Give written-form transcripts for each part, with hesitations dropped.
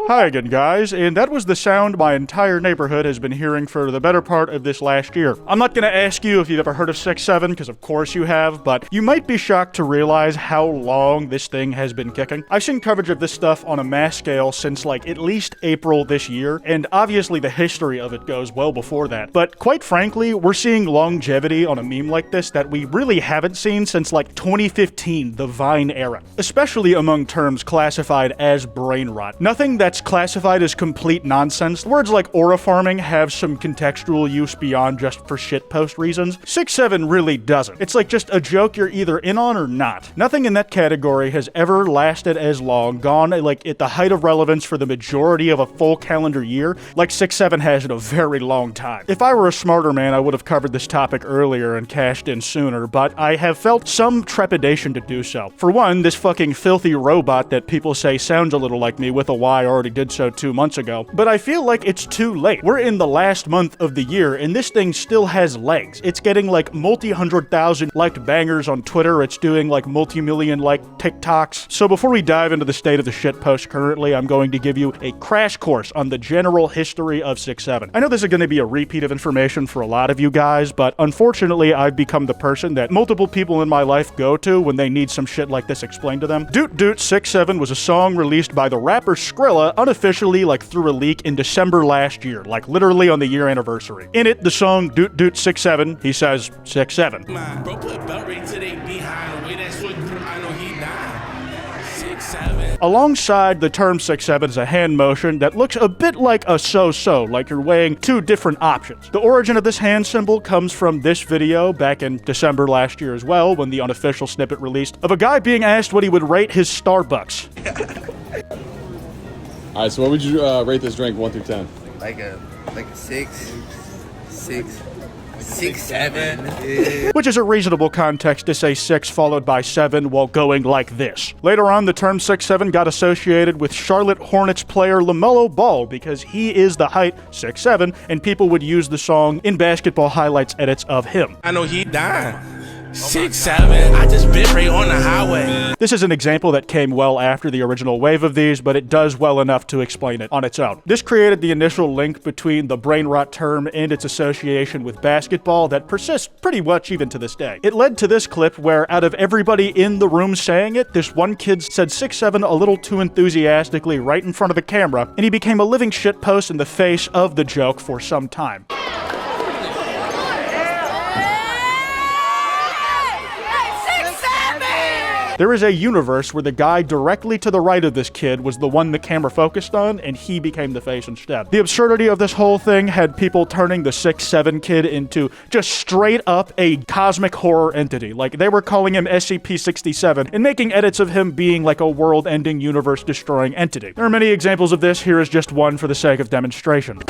Hi again, guys, and that was the sound my entire neighborhood has been hearing for the better part of this last year. I'm not gonna ask you if you've ever heard of 6-7, because of course you have, but you might be shocked to realize how long this thing has been kicking. I've seen coverage of this stuff on a mass scale since like at least April this year, and obviously the history of it goes well before that. But quite frankly, we're seeing longevity on a meme like this that we really haven't seen since like 2015, the Vine era, especially among terms classified as brain rot. Nothing that's classified as complete nonsense. Words like aura farming have some contextual use beyond just for shitpost reasons. 6-7 really doesn't. It's like just a joke you're either in on or not. Nothing in that category has ever lasted as long, gone like at the height of relevance for the majority of a full calendar year, like 6-7 has in a very long time. If I were a smarter man, I would have covered this topic earlier and cashed in sooner, but I have felt some trepidation to do so. For one, this fucking filthy robot that people say sounds a little like me with a Y already did so 2 months ago, but I feel like it's too late. We're in the last month of the year, and this thing still has legs. It's getting like multi-100,000 liked bangers on Twitter. It's doing like multi-million like TikToks. So before we dive into the state of the shitpost currently, I'm going to give you a crash course on the general history of 6-7. I know this is going to be a repeat of information for a lot of you guys, but unfortunately, I've become the person that multiple people in my life go to when they need some shit like this explained to them. Doot Doot 6-7 was a song released by the rapper Skrilla unofficially like through a leak in December last year, like literally on the year anniversary. In it, the song Doot Doot 6-7, he says 6-7. Bro, put belt right to they behind the way that short grew, I know he died. 6-7. Alongside the term 6-7 is a hand motion that looks a bit like a so-so, like you're weighing two different options. The origin of this hand symbol comes from this video back in December last year as well, when the unofficial snippet released of a guy being asked what he would rate his Starbucks. All right, so what would you rate this drink 1 through 10? Like a 6, 7. Yeah. Which is a reasonable context to say 6 followed by 7 while going like this. Later on, the term 6-7 got associated with Charlotte Hornets player LaMelo Ball because he is the height 6'7", and people would use the song in basketball highlights edits of him. I know he died. 6-7. I just bit right on the highway. This is an example that came well after the original wave of these, but it does well enough to explain it on its own. This created the initial link between the brain rot term and its association with basketball that persists pretty much even to this day. It led to this clip where, out of everybody in the room saying it, this one kid said 6-7 a little too enthusiastically right in front of the camera, and he became a living shitpost in the face of the joke for some time. There is a universe where the guy directly to the right of this kid was the one the camera focused on, and he became the face instead. The absurdity of this whole thing had people turning the 6-7 kid into just straight up a cosmic horror entity. Like, they were calling him SCP-67 and making edits of him being like a world-ending, universe-destroying entity. There are many examples of this. Here is just one for the sake of demonstration.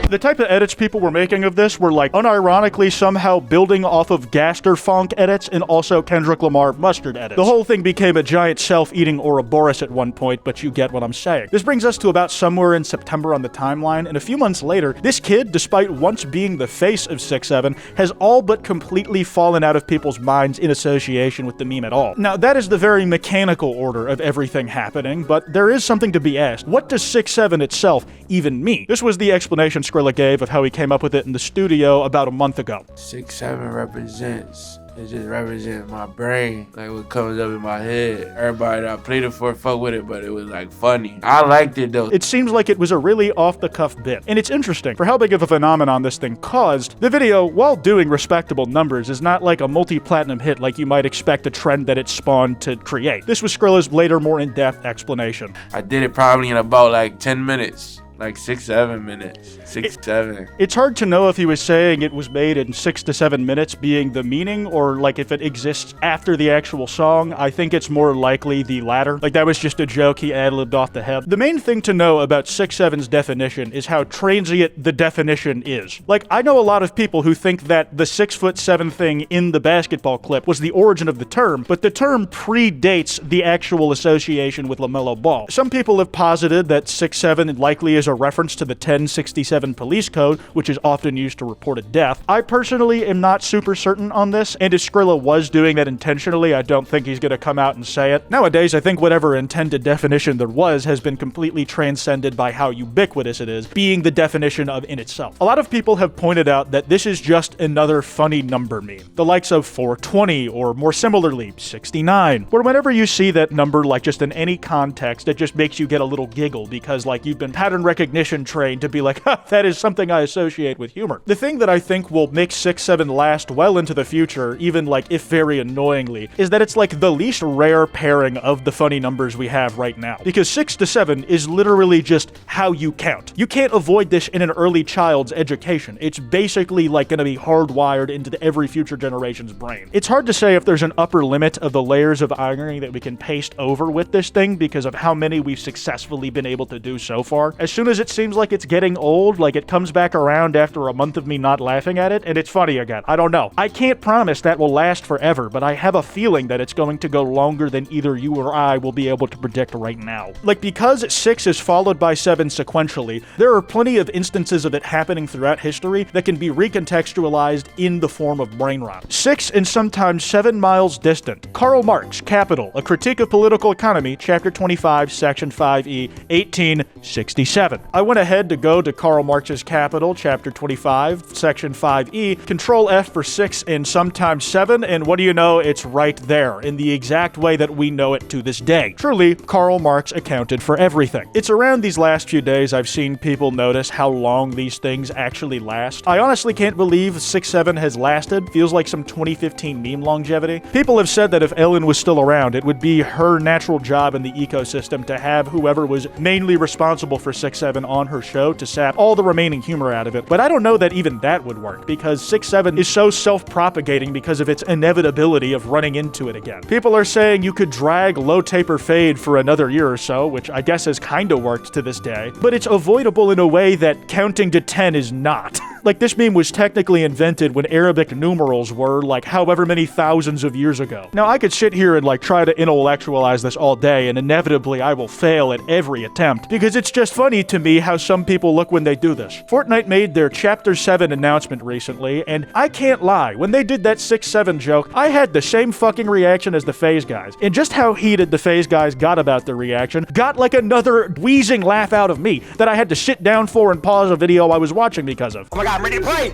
The type of edits people were making of this were like unironically somehow building off of Gaster Funk edits and also Kendrick Lamar Mustard edits. The whole thing became a giant self-eating Ouroboros at one point, but you get what I'm saying. This brings us to about somewhere in September on the timeline, and a few months later, this kid, despite once being the face of 6-7, has all but completely fallen out of people's minds in association with the meme at all. Now, that is the very mechanical order of everything happening, but there is something to be asked. What does 6-7 itself even mean? This was the explanation Skrilla gave of how he came up with it in the studio about a month ago. 6-7 represents, it just represents my brain, like what comes up in my head. Everybody that I played it for fuck with it, but it was like funny. I liked it though. It seems like it was a really off-the-cuff bit, and it's interesting for how big of a phenomenon this thing caused. The video, while doing respectable numbers, is not like a multi-platinum hit like you might expect a trend that it spawned to create. This was Skrilla's later, more in-depth explanation. I did it probably in about like 10 minutes. like 6-7 minutes. 6-7. It's hard to know if he was saying it was made in 6 to 7 minutes being the meaning, or like if it exists after the actual song. I think it's more likely the latter. Like that was just a joke he ad-libbed off the head. The main thing to know about 6'7's definition is how transient the definition is. Like, I know a lot of people who think that the 6'7" thing in the basketball clip was the origin of the term, but the term predates the actual association with LaMelo Ball. Some people have posited that 6'7 likely is a reference to the 1067 police code, which is often used to report a death. I personally am not super certain on this, and if Skrilla was doing that intentionally, I don't think he's gonna come out and say it. Nowadays, I think whatever intended definition there was has been completely transcended by how ubiquitous it is, being the definition of in itself. A lot of people have pointed out that this is just another funny number meme. The likes of 420, or more similarly, 69, where whenever you see that number like just in any context, it just makes you get a little giggle because like you've been pattern recognition trained to be like, ha, that is something I associate with humor. The thing that I think will make 6'7 last well into the future, even like if very annoyingly, is that it's like the least rare pairing of the funny numbers we have right now. Because 6 to 7 is literally just how you count. You can't avoid this in an early child's education. It's basically like gonna be hardwired into every future generation's brain. It's hard to say if there's an upper limit of the layers of irony that we can paste over with this thing because of how many we've successfully been able to do so far. As soon as it seems like it's getting old, like it comes back around after a month of me not laughing at it, and it's funny again. I don't know. I can't promise that will last forever, but I have a feeling that it's going to go longer than either you or I will be able to predict right now. Like, because 6 is followed by 7 sequentially, there are plenty of instances of it happening throughout history that can be recontextualized in the form of brain rot. 6 and sometimes 7 miles distant. Karl Marx, Capital, A Critique of Political Economy, Chapter 25, Section 5e, 1867. I went ahead to go to Karl Marx's Capital, Chapter 25, Section 5e, Control F for 6 and sometimes 7, and what do you know, it's right there, in the exact way that we know it to this day. Truly, Karl Marx accounted for everything. It's around these last few days I've seen people notice how long these things actually last. I honestly can't believe 6'7 has lasted. Feels like some 2015 meme longevity. People have said that if Ellen was still around, it would be her natural job in the ecosystem to have whoever was mainly responsible for 6'7 on her show to sap all the remaining humor out of it. But I don't know that even that would work, because 6'7 is so self-propagating because of its inevitability of running into it again. People are saying you could drag Low Taper Fade for another year or so, which I guess has kinda worked to this day, but it's avoidable in a way that counting to 10 is not. Like, this meme was technically invented when Arabic numerals were, like, however many thousands of years ago. Now, I could sit here and, like, try to intellectualize this all day, and inevitably I will fail at every attempt, because it's just funny to me how some people look when they do this. Fortnite made their Chapter 7 announcement recently, and I can't lie, when they did that 6'7 joke, I had the same fucking reaction as the FaZe guys. And just how heated the FaZe guys got about the reaction got, like, another wheezing laugh out of me that I had to sit down for and pause a video I was watching because of. Oh my god, I'm ready to play!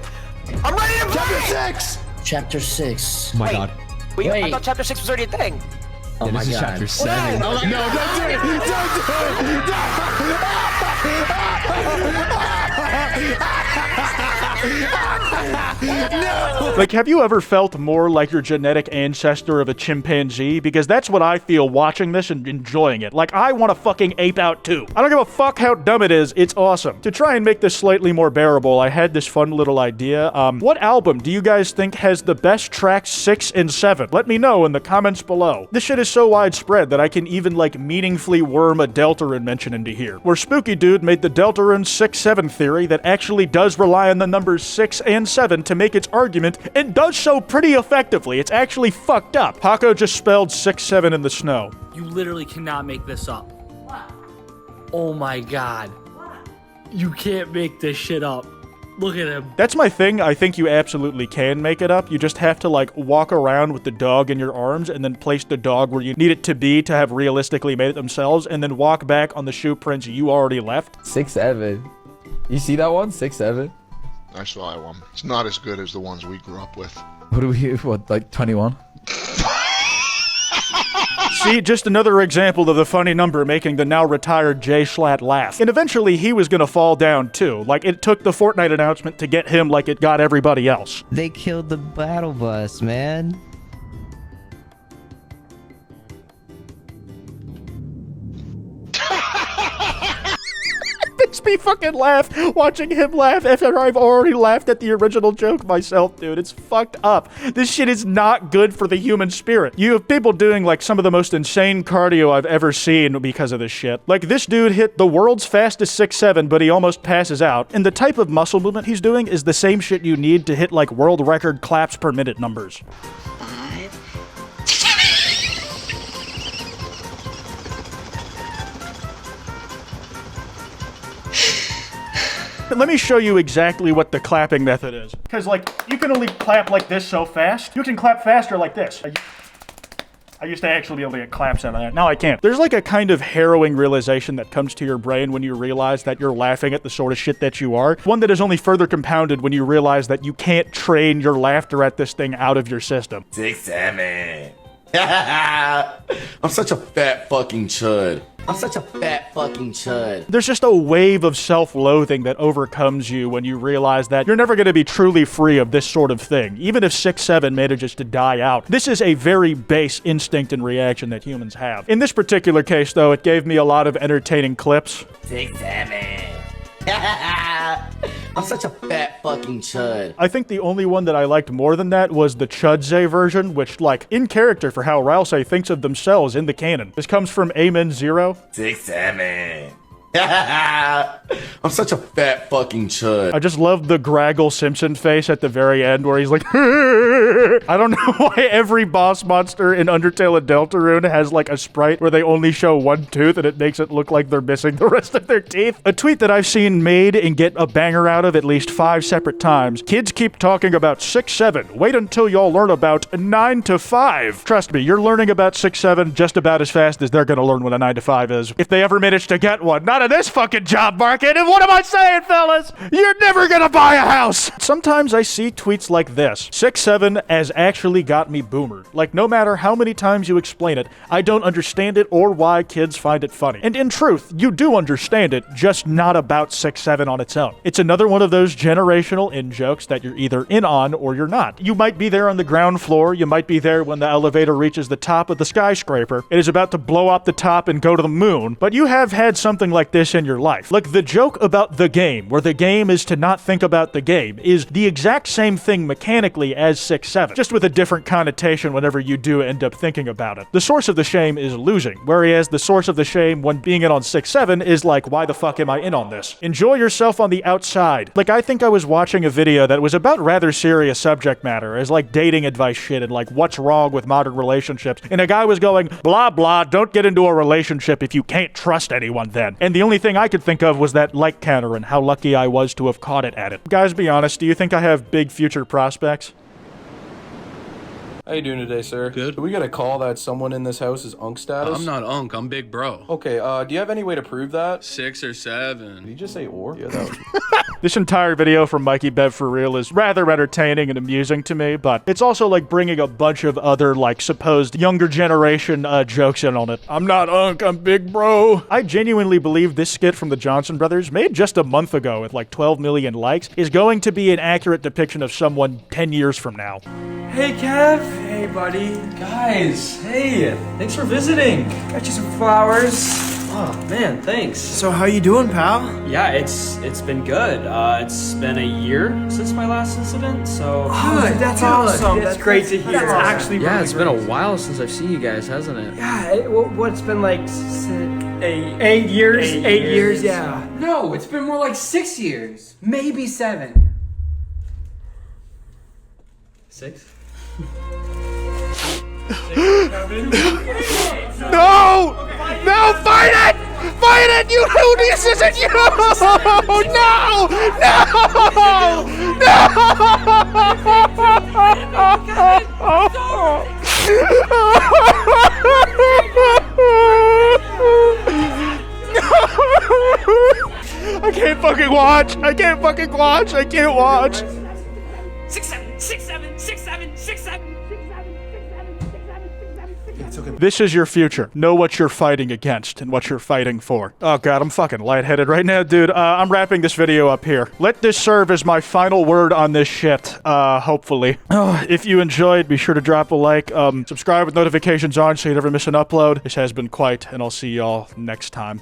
I'm ready to play! Chapter 6! Chapter 6. Oh my god. Wait, Wait. I thought chapter 6 was already a thing. Oh my This is god. chapter 7. No, don't do it! Like, have you ever felt more like your genetic ancestor of a chimpanzee? Because that's what I feel watching this and enjoying it. Like, I want to fucking ape out too. I don't give a fuck how dumb it is, it's awesome. To try and make this slightly more bearable, I had this fun little idea. What album do you guys think has the best tracks 6 and 7? Let me know in the comments below. This shit is so widespread that I can even, like, meaningfully worm a Deltarune mention into here. Where Spooky Dude made the Deltarune 6-7 theory that actually does rely on the numbers 6 and 7 to make its argument, and does so pretty effectively. It's actually fucked up. Paco just spelled 6-7 in the snow. You literally cannot make this up. What? Oh my god. What? You can't make this shit up. Look at him. That's my thing. I think you absolutely can make it up. You just have to, like, walk around with the dog in your arms and then place the dog where you need it to be to have realistically made it themselves, and then walk back on the shoe prints you already left. 6-7. You see that one? 6-7. I saw that one. It's not as good as the ones we grew up with. What do we, like 21? See, just another example of the funny number making the now retired Jay Schlatt laugh. And eventually he was gonna fall down too. Like, it took the Fortnite announcement to get him like it got everybody else. They killed the battle bus, man. makes me fucking laugh watching him laugh after I've already laughed at the original joke myself, dude. It's fucked up. This shit is not good for the human spirit. You have people doing like some of the most insane cardio I've ever seen because of this shit. Like this dude hit the world's fastest 6'7", but he almost passes out. And the type of muscle movement he's doing is the same shit you need to hit like world record claps per minute numbers. Let me show you exactly what the clapping method is. Because, like, you can only clap like this so fast. You can clap faster like this. I used to actually be able to get claps out of that. Now I can't. There's like a kind of harrowing realization that comes to your brain when you realize that you're laughing at the sort of shit that you are. One that is only further compounded when you realize that you can't train your laughter at this thing out of your system. 6'7". I'm such a fat fucking chud. I'm such a fat fucking chud. There's just a wave of self-loathing that overcomes you when you realize that you're never going to be truly free of this sort of thing, even if 6'7" manages to die out. This is a very base instinct and reaction that humans have. In this particular case, though, it gave me a lot of entertaining clips. 6'7". I'm such a fat fucking chud. I think the only one that I liked more than that was the Chudze version, which, like, in character for how Rousey thinks of themselves in the canon. This comes from Amen Zero. 6'7". I'm such a fat fucking chud. I just love the Graggle Simpson face at the very end where he's like, I don't know why every boss monster in Undertale and Deltarune has like a sprite where they only show one tooth and it makes it look like they're missing the rest of their teeth. A tweet that I've seen made and get a banger out of at least 5 separate times. Kids keep talking about 6'7". Wait until y'all learn about 9 to 5. Trust me, you're learning about 6'7" just about as fast as they're gonna learn what a 9 to 5 is. If they ever manage to get one. Not in this fucking job market, and what am I saying, fellas? You're never gonna buy a house! Sometimes I see tweets like this. 6'7" has actually got me boomered. Like, no matter how many times you explain it, I don't understand it or why kids find it funny. And in truth, you do understand it, just not about 6'7" on its own. It's another one of those generational in-jokes that you're either in on or you're not. You might be there on the ground floor, you might be there when the elevator reaches the top of the skyscraper. It is about to blow up the top and go to the moon, but you have had something like this in your life. Like the joke about the game, where the game is to not think about the game, is the exact same thing mechanically as 6'7", just with a different connotation whenever you do end up thinking about it. The source of the shame is losing, whereas the source of the shame when being in on 6'7" is like, why the fuck am I in on this? Enjoy yourself on the outside. Like, I think I was watching a video that was about rather serious subject matter, as like dating advice shit and like what's wrong with modern relationships, and a guy was going, blah blah, don't get into a relationship if you can't trust anyone then. And the only thing I could think of was that like counter and how lucky I was to have caught it at it. Guys, be honest, do you think I have big future prospects? How you doing today, sir? Good. We got a call that someone in this house is unk status. I'm not unk, I'm big bro. Okay, do you have any way to prove that? 6 or 7. Did you just say or? Yeah, that was... This entire video from Mikey Bev For Real is rather entertaining and amusing to me, but it's also like bringing a bunch of other like supposed younger generation jokes in on it. I'm not unk, I'm big bro. I genuinely believe this skit from the Johnson Brothers, made just a month ago with like 12 million likes, is going to be an accurate depiction of someone 10 years from now. Hey Kev, hey buddy, guys, hey, thanks for visiting. Got you some flowers. Oh man, thanks. So how you doing, pal? Yeah, it's been good. It's been a year since my last incident, so good. That's awesome. That's great to hear. That's actually really it's been a while since I've seen you guys, hasn't it? Yeah. What's been like 8 years? 8 years, yeah. No, it's been more like 6 years, maybe 7. 6? No! No, fight it! Fight it! You know this isn't you! No! I can't fucking watch! I can't fucking watch! I can't watch! 6'7", 6'7", 6'7", 6'7". This is your future. Know what you're fighting against and what you're fighting for. Oh god, I'm fucking lightheaded right now, dude. I'm wrapping this video up here. Let this serve as my final word on this shit, hopefully. If you enjoyed, be sure to drop a like, subscribe with notifications on so you never miss an upload. This has been Kwite, and I'll see y'all next time.